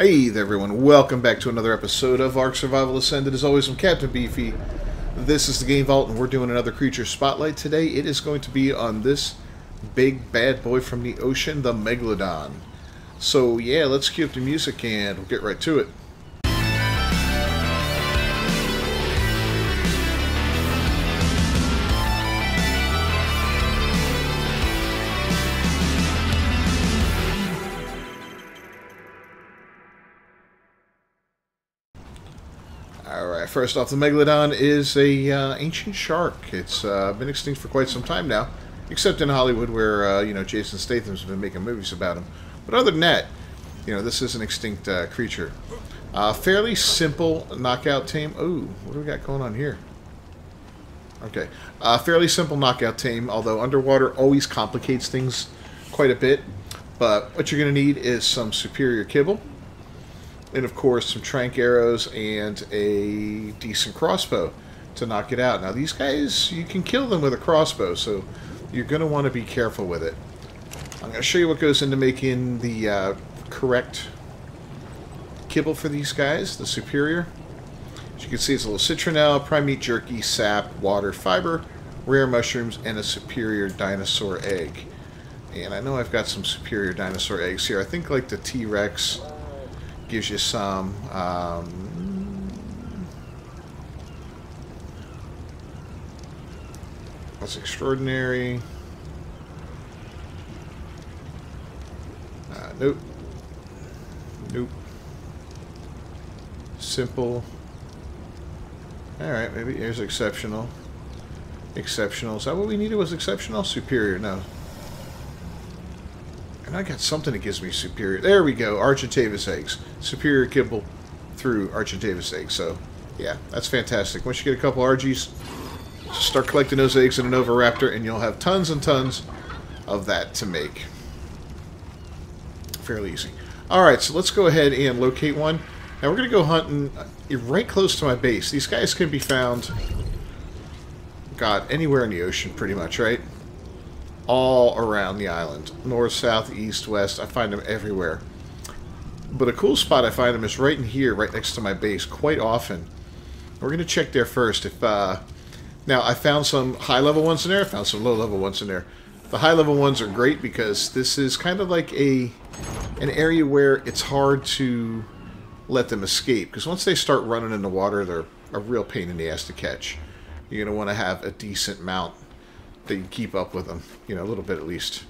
Hey there everyone, welcome back to another episode of Ark Survival Ascended. As always, I'm Captain Beefy. This is the Game Vault and we're doing another creature spotlight today. It is going to be on this big bad boy from the ocean, the Megalodon. So yeah, let's cue up the music and we'll get right to it. Alright, first off, the Megalodon is a ancient shark. It's been extinct for quite some time now, except in Hollywood where, Jason Statham's been making movies about him. But other than that, this is an extinct creature. Fairly simple knockout tame. Ooh, what do we got going on here? Okay. Fairly simple knockout tame, although underwater always complicates things quite a bit. But what you're going to need is some superior kibble. And of course some trank arrows and a decent crossbow to knock it out. Now these guys, you can kill them with a crossbow, so you're going to want to be careful with it. I'm going to show you what goes into making the correct kibble for these guys, the superior. As you can see, it's a little citronelle, prime meat jerky, sap, water, fiber, rare mushrooms, and a superior dinosaur egg. And I know I've got some superior dinosaur eggs here. I think like the T-Rex gives you some that's extraordinary. Nope. Simple. Alright, maybe here's exceptional. Exceptional. Is that what we needed? Was exceptional? Superior. No. And I got something that gives me superior. There we go. Argentavis eggs. Superior kibble through Argentavis eggs. So, yeah, that's fantastic. Once you get a couple Argies, just start collecting those eggs in an Oviraptor, and you'll have tons and tons of that to make. Fairly easy. Alright, so let's go ahead and locate one. Now we're going to go hunting right close to my base. These guys can be found, God, anywhere in the ocean pretty much, right? All around the island. North, south, east, west. I find them everywhere. But a cool spot I find them is right in here, right next to my base, quite often. We're going to check there first. Now, I found some high-level ones in there. I found some low-level ones in there. The high-level ones are great because this is kind of like an area where it's hard to let them escape. Because once they start running in the water, they're a real pain in the ass to catch. You're going to want to have a decent mount that you keep up with them, a little bit at least.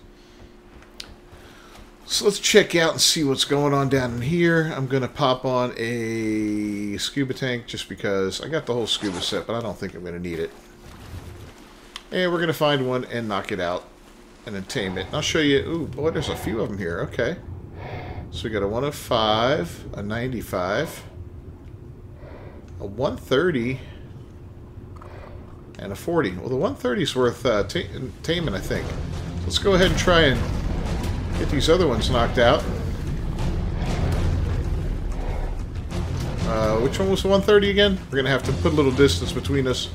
So let's check out and see what's going on down in here. I'm going to pop on a scuba tank just because I got the whole scuba set, but I don't think I'm going to need it. And we're going to find one and knock it out and then tame it. And I'll show you. Ooh, boy, there's a few of them here. Okay. So we got a 105, a 95, a 130, and a 40. Well, the 130 is worth taming, I think. Let's go ahead and try and get these other ones knocked out. Which one was the 130 again? We're going to have to put a little distance between us.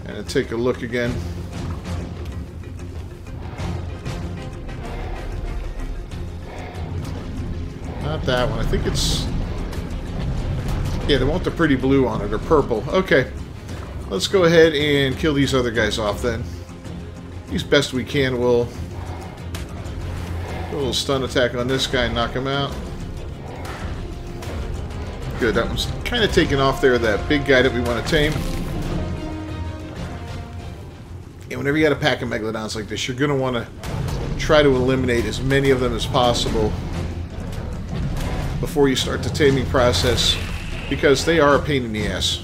And take a look again. Not that one. I think it's... yeah, they want the pretty blue on it, or purple. Okay. Let's go ahead and kill these other guys off then. As best we can, we'll do a little stun attack on this guy and knock him out. Good, that one's kind of taken off there, that big guy that we want to tame. And whenever you got a pack of Megalodons like this, you're going to want to try to eliminate as many of them as possible before you start the taming process, because they are a pain in the ass.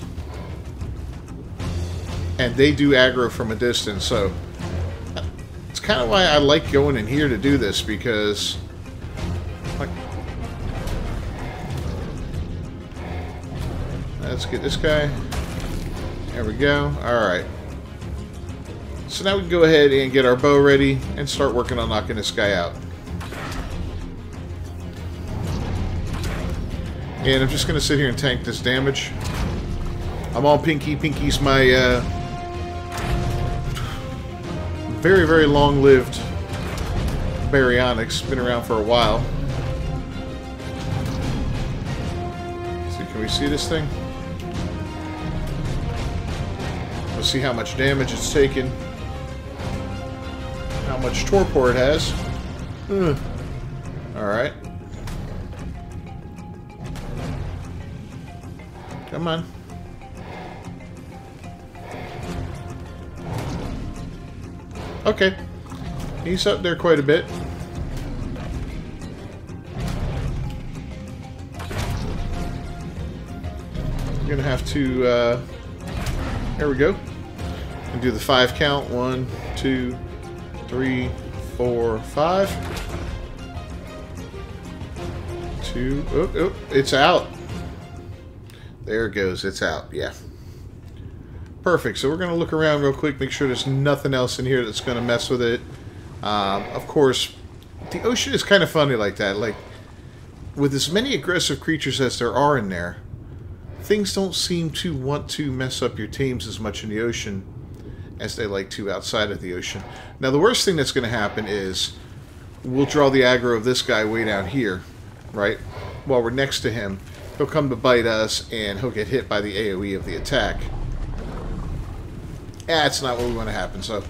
And they do aggro from a distance, so it's kind of why I like going in here to do this, because let's get this guy. There we go. Alright. So now we can go ahead and get our bow ready and start working on knocking this guy out. And I'm just going to sit here and tank this damage. I'm all Pinky. Pinky's my very, very long-lived baryonyx. Been around for a while. Can we see this thing? Let's see how much damage it's taken. How much torpor it has. Alright. Come on. Okay. He's up there quite a bit. I'm gonna have to, there we go. And do the 5 count. 1, 2, 3, 4, 5. 2. Oh, it's out. There it goes. It's out. Yeah. Perfect. So we're going to look around real quick, make sure there's nothing else in here that's going to mess with it. Of course, the ocean is kind of funny like that. Like, with as many aggressive creatures as there are in there, things don't seem to want to mess up your tames as much in the ocean as they like to outside of the ocean. Now, the worst thing that's going to happen is we'll draw the aggro of this guy way down here, right? While we're next to him, he'll come to bite us, and he'll get hit by the AoE of the attack. That's not what we want to happen, so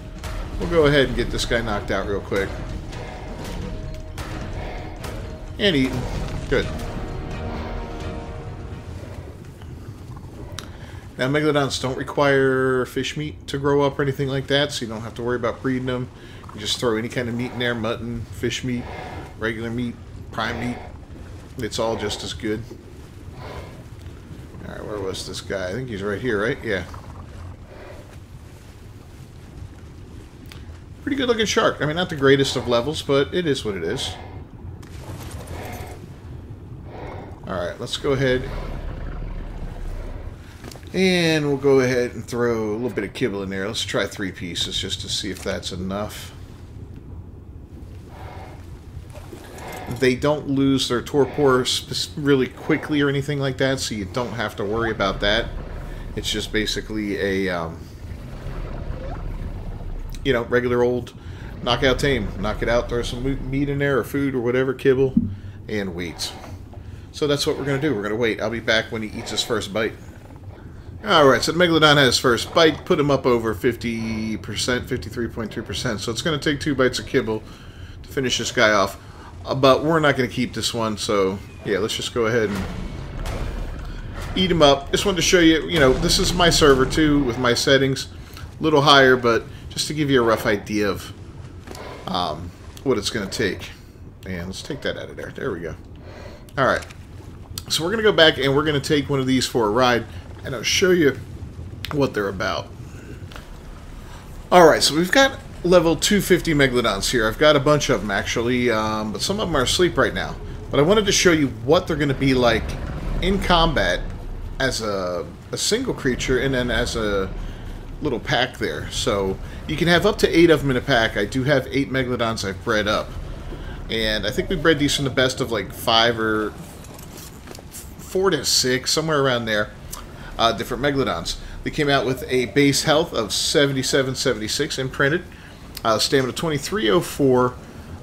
we'll go ahead and get this guy knocked out real quick. And eaten. Good. Now, Megalodons don't require fish meat to grow up or anything like that, so you don't have to worry about breeding them. You just throw any kind of meat in there, mutton, fish meat, regular meat, prime meat. It's all just as good. Alright, where was this guy? I think he's right here, right? Yeah. Pretty good looking shark. I mean, not the greatest of levels, but it is what it is. Alright, let's go ahead. And we'll go ahead and throw a little bit of kibble in there. Let's try 3 pieces just to see if that's enough. They don't lose their torpor really quickly or anything like that, so you don't have to worry about that. It's just basically a, you know, regular old knockout tame. Knock it out, throw some meat in there or food or whatever, kibble, and wait. So that's what we're going to do. We're going to wait. I'll be back when he eats his first bite. Alright, so the Megalodon had his first bite, put him up over 50%, 53.3%. So it's going to take 2 bites of kibble to finish this guy off. But we're not going to keep this one, so yeah, let's just go ahead and eat him up. Just wanted to show you, you know, this is my server too, with my settings. A little higher, but just to give you a rough idea of what it's going to take. And let's take that out of there. There we go. Alright. So we're going to go back and we're going to take one of these for a ride. And I'll show you what they're about. Alright, so we've got level 250 Megalodons here. I've got a bunch of them, actually, but some of them are asleep right now. But I wanted to show you what they're going to be like in combat as a single creature and then as a little pack there. So you can have up to 8 of them in a pack. I do have 8 Megalodons I've bred up. And I think we bred these from the best of like 5 or 4 to 6, somewhere around there. Different Megalodons. They came out with a base health of 7776 imprinted, stamina 2304,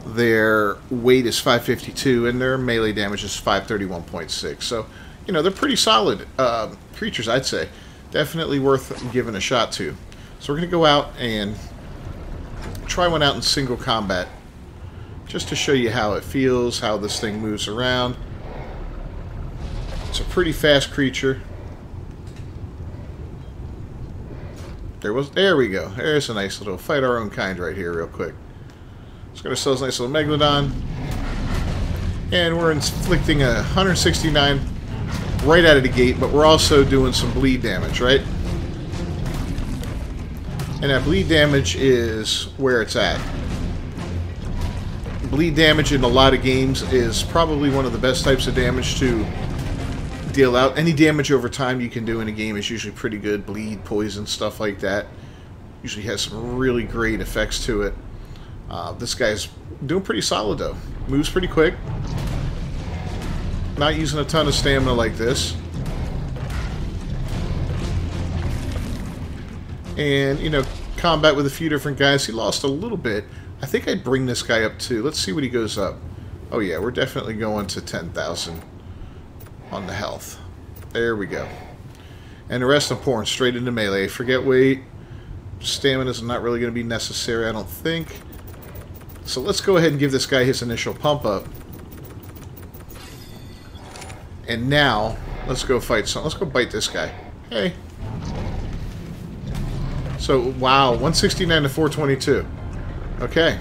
their weight is 552, and their melee damage is 531.6. So, you know, they're pretty solid creatures, I'd say. Definitely worth giving a shot to. So we're going to go out and try one out in single combat, just to show you how it feels, how this thing moves around. It's a pretty fast creature. There we go. There's a nice little fight our own kind right here real quick. Let's get ourselves a nice little Megalodon. And we're inflicting 169 right out of the gate, but we're also doing some bleed damage, right? And that bleed damage is where it's at. Bleed damage in a lot of games is probably one of the best types of damage to deal out. Any damage over time you can do in a game is usually pretty good. Bleed, poison, stuff like that. Usually has some really great effects to it. This guy's doing pretty solid though. Moves pretty quick. Not using a ton of stamina like this. And, you know, combat with a few different guys. He lost a little bit. I think I'd bring this guy up too. Let's see what he goes up. Oh yeah, we're definitely going to 10,000 on the health. There we go. And the rest I'm pouring straight into melee. Forget weight. Stamina's not really going to be necessary, I don't think. So let's go ahead and give this guy his initial pump up. And now, let's go fight some. Let's go bite this guy. Hey. So, wow, 169 to 422. Okay.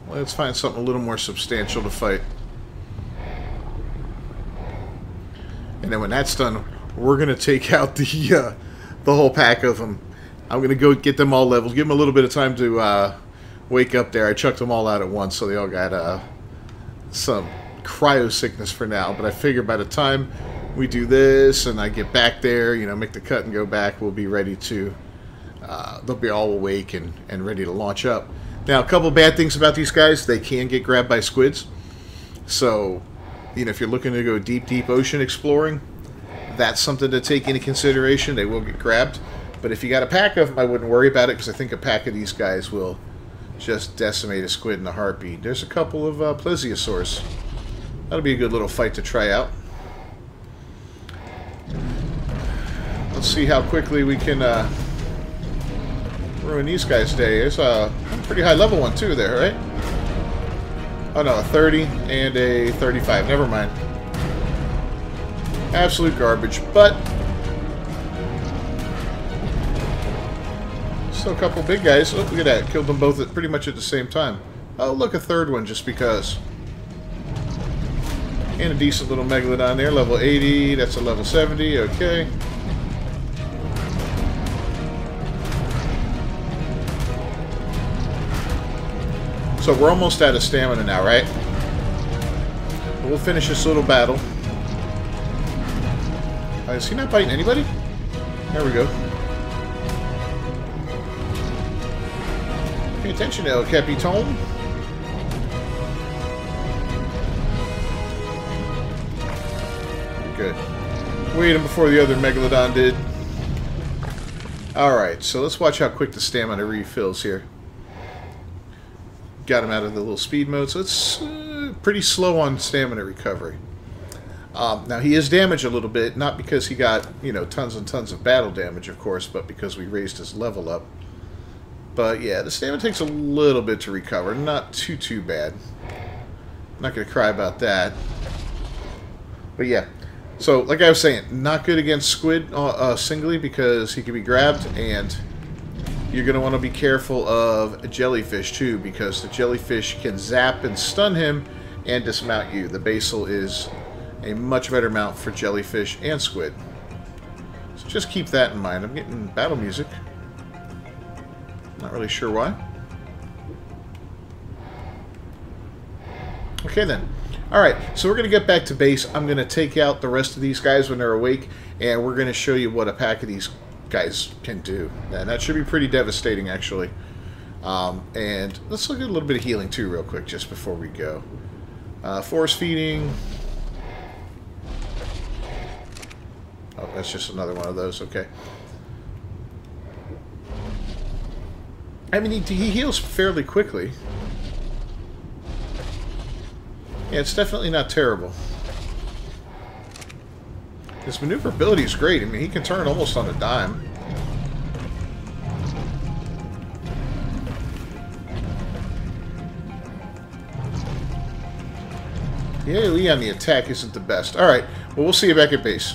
Let's find something a little more substantial to fight. And then when that's done, we're going to take out the whole pack of them. I'm going to go get them all leveled. Give them a little bit of time to wake up there. I chucked them all out at once, so they all got some cryo sickness for now. But I figure by the time we do this and I get back there, you know, make the cut and go back, we'll be ready to... they'll be all awake and ready to launch up. Now, a couple bad things about these guys. They can get grabbed by squids. So... you know, if you're looking to go deep, deep ocean exploring, that's something to take into consideration. They will get grabbed. But if you got a pack of them, I wouldn't worry about it, because I think a pack of these guys will just decimate a squid in a heartbeat. There's a couple of plesiosaurs. That'll be a good little fight to try out. Let's see how quickly we can ruin these guys' day. There's a pretty high level one, too, there, right? Oh no, a 30 and a 35. Never mind. Absolute garbage, but still a couple big guys. Oh, look at that. Killed them both at pretty much at the same time. Oh, look, a third one just because. And a decent little Megalodon there. Level 80. That's a level 70. Okay. So we're almost out of stamina now, right? We'll finish this little battle. Is he not biting anybody? There we go. Pay attention, El Capitan. Good. Waiting before the other Megalodon did. Alright, so let's watch how quick the stamina refills here. Got him out of the little speed mode, so it's pretty slow on stamina recovery. Now, he is damaged a little bit, not because he got, you know, tons and tons of battle damage, of course, but because we raised his level up. But, yeah, the stamina takes a little bit to recover. Not too bad. I'm not going to cry about that. But, yeah. So, like I was saying, not good against squid singly, because he can be grabbed, and... you're going to want to be careful of jellyfish, too, because the jellyfish can zap and stun him and dismount you. The basal is a much better mount for jellyfish and squid. So just keep that in mind. I'm getting battle music. Not really sure why. Okay, then. Alright, so we're going to get back to base. I'm going to take out the rest of these guys when they're awake, and we're going to show you what a pack of these guys can do. And that should be pretty devastating, actually. And let's look at a little bit of healing too real quick just before we go. Force feeding. Oh, that's just another one of those. Okay. I mean, he heals fairly quickly. Yeah, it's definitely not terrible. His maneuverability is great. I mean, he can turn almost on a dime. Yeah, Lee on the attack isn't the best. Alright, well, we'll see you back at base.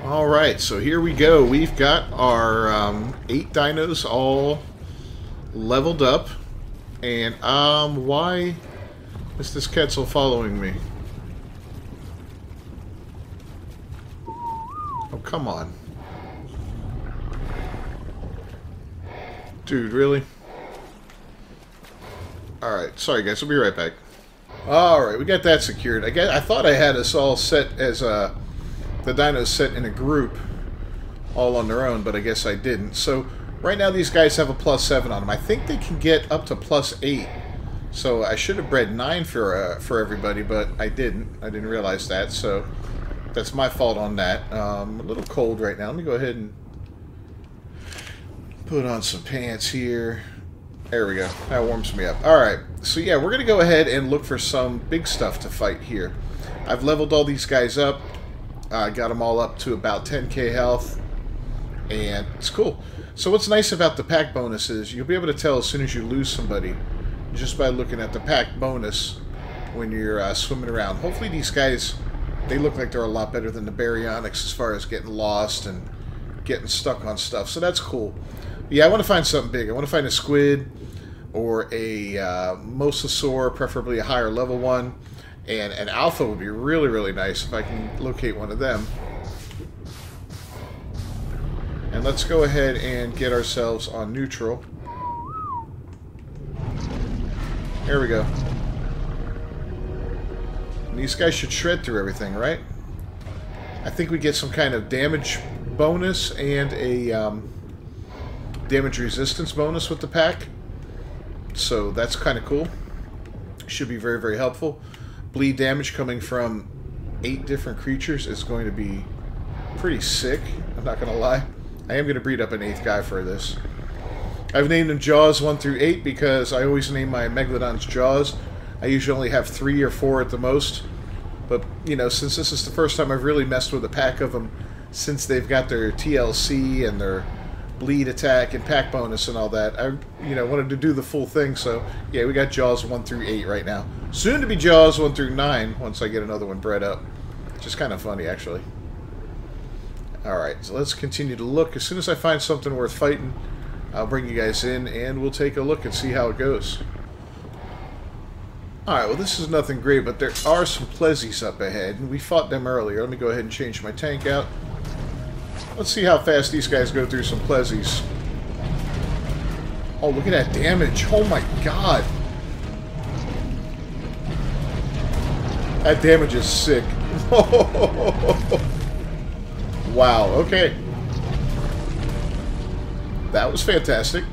Alright, so here we go. We've got our 8 dinos all leveled up. And, why is this Quetzal following me? Oh, come on. Dude, really? Alright, sorry guys, we'll be right back. Alright, we got that secured. I thought I had us all set as, the dinos set in a group, all on their own, but I guess I didn't. So, right now these guys have a +7 on them. I think they can get up to +8. So, I should have bred 9 for everybody, but I didn't. I didn't realize that, so... that's my fault on that. A little cold right now. Let me go ahead and put on some pants here. There we go. That warms me up. Alright, so yeah, we're going to go ahead and look for some big stuff to fight here. I've leveled all these guys up. I got them all up to about 10k health. And it's cool. So what's nice about the pack bonus is you'll be able to tell as soon as you lose somebody just by looking at the pack bonus when you're swimming around. Hopefully these guys, they look like they're a lot better than the baryonyx as far as getting lost and getting stuck on stuff. So that's cool. Yeah, I want to find something big. I want to find a squid or a mosasaur, preferably a higher level one. And an alpha would be really, really nice if I can locate one of them. And let's go ahead and get ourselves on neutral. There we go. And these guys should shred through everything, right? I think we get some kind of damage bonus and a damage resistance bonus with the pack. So that's kind of cool. Should be very, very helpful. Bleed damage coming from 8 different creatures is going to be pretty sick. I'm not going to lie. I am going to breed up an 8th guy for this. I've named them Jaws 1 through 8 because I always name my Megalodons Jaws. I usually only have 3 or 4 at the most. But, you know, since this is the first time I've really messed with a pack of them, since they've got their TLC and their bleed attack and pack bonus and all that, I, you know, wanted to do the full thing. So, yeah, we got Jaws 1 through 8 right now. Soon to be Jaws 1 through 9 once I get another one bred up. Which is kind of funny, actually. Alright, so let's continue to look. As soon as I find something worth fighting, I'll bring you guys in and we'll take a look and see how it goes. Alright, well this is nothing great, but there are some Plezzies up ahead, and we fought them earlier. Let me go ahead and change my tank out. Let's see how fast these guys go through some Plezzies. Oh, look at that damage. Oh my god. That damage is sick. Wow, okay. That was fantastic.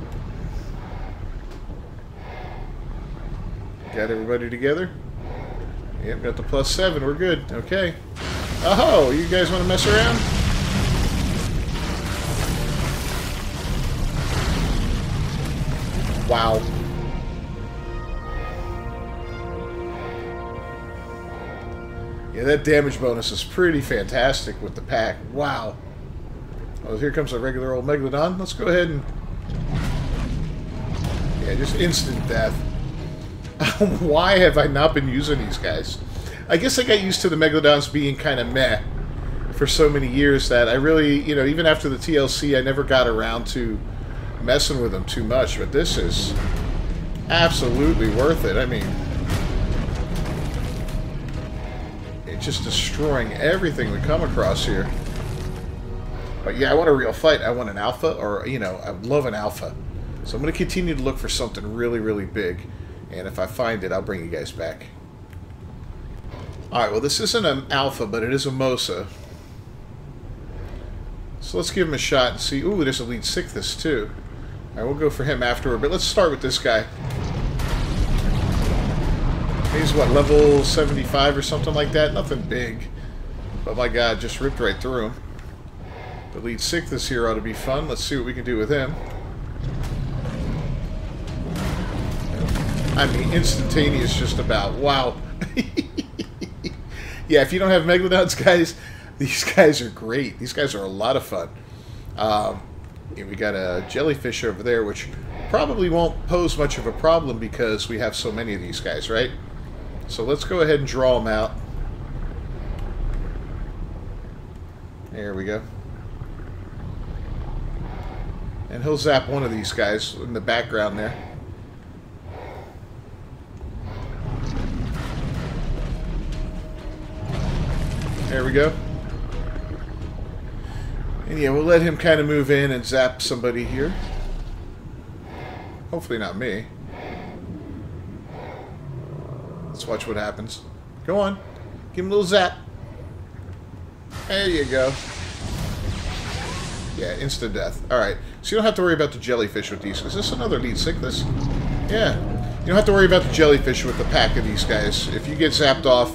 Got everybody together? Yep, got the +7. We're good. Okay. Oh, you guys want to mess around? Wow. Yeah, that damage bonus is pretty fantastic with the pack. Wow. Oh, here comes a regular old Megalodon. Let's go ahead and... yeah, just instant death. Why have I not been using these guys? I guess I got used to the Megalodons being kind of meh for so many years that I really, you know, even after the TLC, I never got around to messing with them too much. But this is absolutely worth it. I mean... just destroying everything we come across here. But yeah, I want a real fight. I want an alpha, or, you know, I would love an alpha. So I'm going to continue to look for something really, really big. And if I find it, I'll bring you guys back. Alright, well this isn't an alpha, but it is a Mosa. So let's give him a shot and see. Ooh, there's a lead sickness too. Alright, we'll go for him afterward, but let's start with this guy. He's, what, level 75 or something like that? Nothing big. But my god, just ripped right through him. The lead sickness here ought to be fun. Let's see what we can do with him. I mean, instantaneous just about. Wow. Yeah, if you don't have Megalodons, guys, these guys are great. These guys are a lot of fun. Yeah, we got a jellyfish over there, which probably won't pose much of a problem because we have so many of these guys, right? So let's go ahead and draw them out. There we go. And he'll zap one of these guys in the background there. There we go. And yeah, we'll let him kind of move in and zap somebody here. Hopefully not me. Let's watch what happens. Go on. Give him a little zap. There you go. Yeah, instant death. Alright. So you don't have to worry about the jellyfish with these. Is this another lead sickness? Yeah. You don't have to worry about the jellyfish with the pack of these guys. If you get zapped off,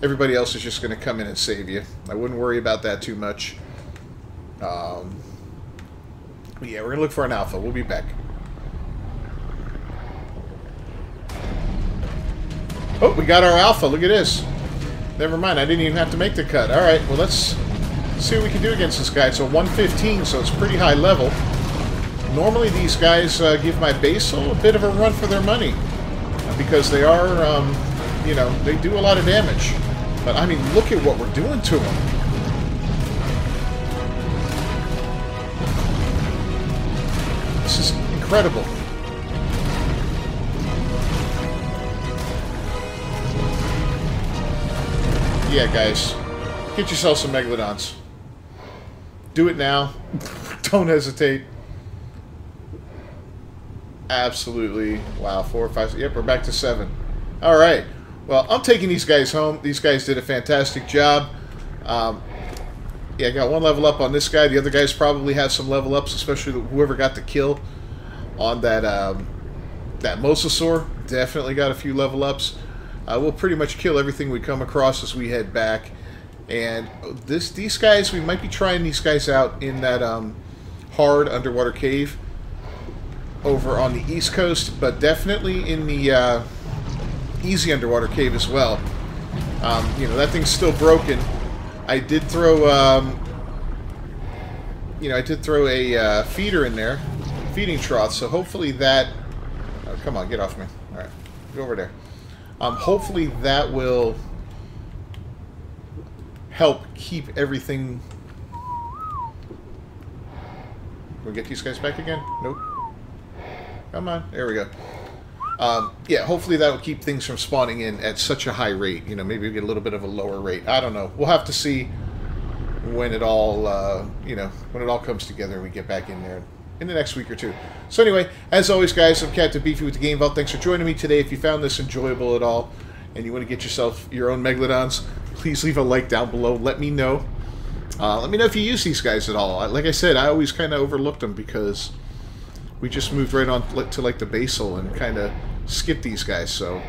everybody else is just going to come in and save you. I wouldn't worry about that too much. But yeah, we're going to look for an alpha. We'll be back. Oh, we got our alpha. Look at this. Never mind. I didn't even have to make the cut. All right. Well, let's see what we can do against this guy. So 115, so it's pretty high level. Normally, these guys give my basal a bit of a run for their money because they are, you know, they do a lot of damage. But, I mean, look at what we're doing to them. This is incredible. Yeah, guys. Get yourself some Megalodons. Do it now. Don't hesitate. Absolutely. Wow, 4, 5, yep, we're back to 7. All right. Well, I'm taking these guys home. These guys did a fantastic job. Yeah, I got 1 level up on this guy. The other guys probably have some level ups, especially whoever got the kill on that that mosasaur. Definitely got a few level ups. We'll pretty much kill everything we come across as we head back. And these guys, we might be trying these guys out in that hard underwater cave over on the East Coast, but definitely in the easy underwater cave as well. You know, that thing's still broken. I did throw, you know, I did throw a feeder in there, feeding trough, so hopefully that... Oh, come on, get off me. All right, go over there. Hopefully that will help keep everything... Can we get these guys back again? Nope. Come on, there we go. Yeah, hopefully that will keep things from spawning in at such a high rate. You know, maybe we get a little bit of a lower rate. I don't know. We'll have to see when it all, you know, when it all comes together and we get back in there in the next week or two. So anyway, as always, guys, I'm Captain Beefy with the Game Vault. Thanks for joining me today. If you found this enjoyable at all and you want to get yourself your own Megalodons, please leave a like down below. Let me know. Let me know if you use these guys at all. Like I said, I always kind of overlooked them because we just moved right on to like the basal and kind of skipped these guys. So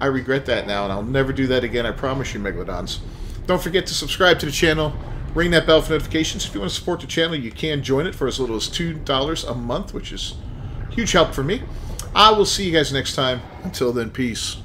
I regret that now, and I'll never do that again. I promise you, Megalodons. Don't forget to subscribe to the channel. Ring that bell for notifications. If you want to support the channel, you can join it for as little as $2 a month, which is huge help for me. I will see you guys next time. Until then, peace.